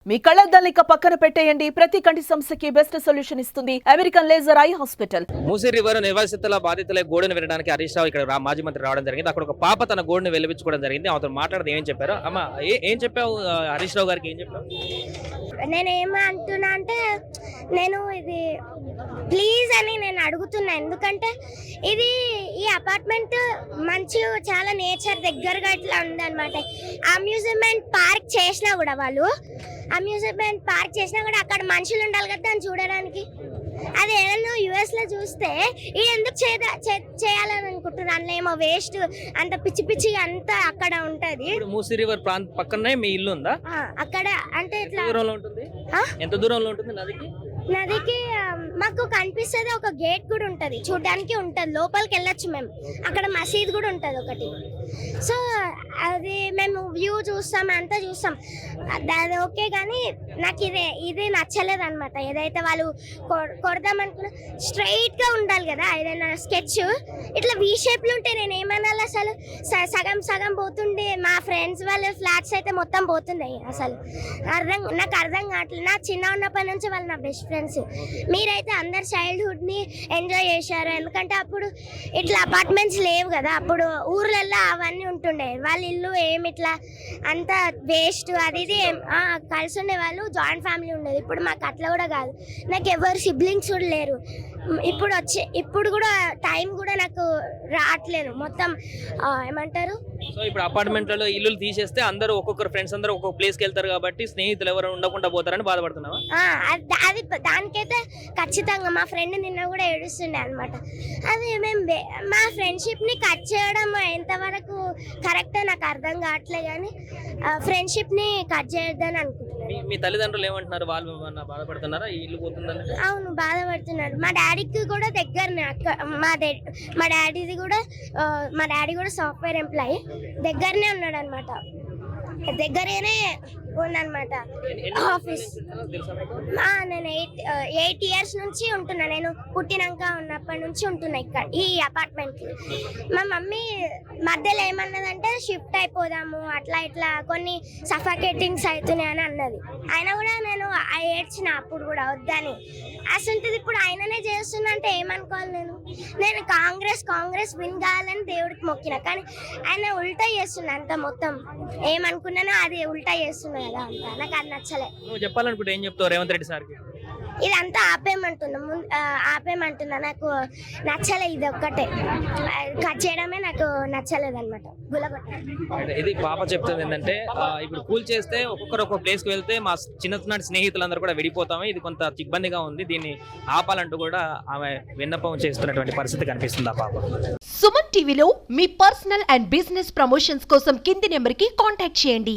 మీ కళ్ళద్దాలిక పక్కన పెట్టేయండి. ప్రతి కంటి సమస్యకి బెస్ట్ సొల్యూషన్ ఇస్తుంది American laser eye hospital. Musi river నిర్వాసితుల బాధితుల గోడను వినడానికి హరీష్ రావు ఇక్కడ మాజీ మంత్రి రావడం జరిగింది. అక్కడ ఒక పాప తన గోడను వెలిపించుకోవడం జరిగింది. ఆమెతో మాట్లాడితే ఏం చెప్పారు? అమ్మ ఏం చెప్పావు హరీష్ రావు గారికి? ఏం చెప్పావు? నేనేమంటున్నా అంటే నేను ఇది ప్లీజ్ అని నేను అడుగుతున్నా. ఎందుకంటే ఈ అపార్ట్మెంట్ మంచి చాలా నేచర్ దగ్గరగా ఇట్లా ఉందన్నమాట. అమ్యూజ్మెంట్ పార్క్ చేసినా కూడా అక్కడ మనుషులు ఉండాలి కదా దాన్ని చూడడానికి. అది ఏదన్నా యుఎస్ లో చూస్తే ఇది ఎందుకు చేయాలని అనుకుంటున్నారు. అందులో ఏమో వేస్ట్ అంత పిచ్చి పిచ్చి అంతా అక్కడ ఉంటది. మూసీ రివర్ ప్రాంతం పక్కనే మీ ఇల్లు ఉందా? అక్కడ అంటే ఇట్లా ఎంత దూరంలో ఉంటుంది నదికి మాకు కనిపిస్తుంది. ఒక గేట్ కూడా ఉంటది, చూడడానికి ఉంటది, లోపలికి వెళ్ళొచ్చు మేము. అక్కడ మసీద్ కూడా ఉంటది ఒకటి. సో అది మేము వ్యూ చూస్తాం, అంతా చూస్తాం. అది ఓకే, కానీ నాకు ఇది నచ్చలేదు అనమాట. ఏదైతే వాళ్ళు కొడదాం అనుకున్నా స్ట్రైట్ గా ఉండాలి కదా. ఏదైనా స్కెచ్ ఇట్లా వీ షేప్ లో ఉంటే నేను ఏమనాలి? అసలు సగం పోతుండే. మా ఫ్రెండ్స్ వాళ్ళ ఫ్లాట్స్ అయితే మొత్తం పోతున్నాయి. అసలు నాకు అర్థం కావట్లేదు. నా చిన్న ఉన్నప్పటి నుంచి వాళ్ళు నా బెస్ట్ ఫ్రెండ్స్. మీరైతే అందరు చైల్డ్హుడ్ ని ఎంజాయ్ చేశారు. ఎందుకంటే అప్పుడు ఇట్లా అపార్ట్మెంట్స్ లేవు కదా. అప్పుడు ఊర్లలో అవన్నీ ఉంటుండే. వాళ్ళ ఇల్లు ఏమి ఇట్లా అంత వేస్ట్ అది ఇది కలిసి ఉండే వాళ్ళు. జాయింట్ ఫ్యామిలీ ఉండేది. ఇప్పుడు మాకు అట్లా కూడా కాదు. నాకు ఎవరు సిబ్లింగ్స్ కూడా లేరు. ఇప్పుడు కూడా టైం కూడా నాకు రావట్లేదు. మొత్తం ఏమంటారు, సో ఇప్పుడు అపార్ట్మెంట్లలో ఇల్లు తీసేస్తే అందరూ ఒక్కొక్కరు ఫ్రెండ్స్ అందరూ ఒక్కొక్క ప్లేస్కి వెళ్తారు కాబట్టి స్నేహితులు ఎవరు ఉండకుండా పోతారని బాధపడుతున్నావా? అది దానికైతే ఖచ్చితంగా. మా ఫ్రెండ్ నిన్న కూడా ఏడుస్తుండే అనమాట. అది మేము మా ఫ్రెండ్షిప్ ని కట్ చేయడం ఎంతవరకు కరెక్ట్ నాకు అర్థం కావట్లేదు. కానీ ఫ్రెండ్షిప్ ని కట్ చేయొద్దని అనుకుంటున్నాను. మీ తల్లిదండ్రులు ఏమంటున్నారు? వాళ్ళు బాధపడుతున్నారా ఈ ఇల్లు పోతుందని? అవును, బాధపడుతున్నారు. మా డాడీకి కూడా దగ్గరనే మా డాడీ కూడా సాఫ్ట్వేర్ ఎంప్లాయీ. దగ్గరనే ఉన్నాడు అనమాట. దగ్గరనే ఉందన్నమాట ఆఫీస్. నేను 8 years నుంచి ఉంటున్నా. నేను పుట్టినాక ఉన్నప్పటి నుంచి ఉంటున్నా ఇక్కడ ఈ అపార్ట్మెంట్. మా మమ్మీ మధ్యలో ఏమన్నదంటే షిఫ్ట్ అయిపోదాము, అట్లా ఇట్లా కొన్ని సఫకేటింగ్స్ అవుతున్నాయి అని అన్నది. అయినా కూడా నేను ఏడ్చిన అప్పుడు కూడా వద్దని. అసలు ఇప్పుడు ఆయననే చేస్తున్నా అంటే ఏమనుకోవాలి? నేను కాంగ్రెస్ విన్ కావాలని దేవుడికి మొక్కిన, కానీ ఆయన ఉల్టా చేస్తున్నా. అంత మొత్తం ఏమనుకున్నానో అది ఉల్టా చేస్తున్నా కదా. అంతా నాకు అది నచ్చలే. నువ్వు చెప్పాలనుకుంటే ఏం చెప్తావు రేవంత్ రెడ్డి సార్కి? ఇదంతా ఆపేయమంటున్నా. నాకు నచ్చలే. ఇది ఒక్కటే కట్ చేయడమే నాకు నచ్చలేదు అనమాట. ఇది పాప చెప్తుంది ఏంటంటే ఇప్పుడు కూల్ చేస్తే ఒక్కొక్కరు ఒక్కొక్క ప్లేస్ కి వెళ్తే మా చిన్ననాటి స్నేహితులందరూ కూడా విడిపోతాము. ఇది కొంత ఇబ్బందిగా ఉంది, దీన్ని ఆపాలంటూ కూడా ఆమె విన్నపం చేస్తున్నటువంటి పరిస్థితి కనిపిస్తుంది ఆ పాప. సుమన్ టీవీలో మీ పర్సనల్ అండ్ బిజినెస్ ప్రమోషన్స్ కోసం కింది నెంబర్కి కాంటాక్ట్ చేయండి.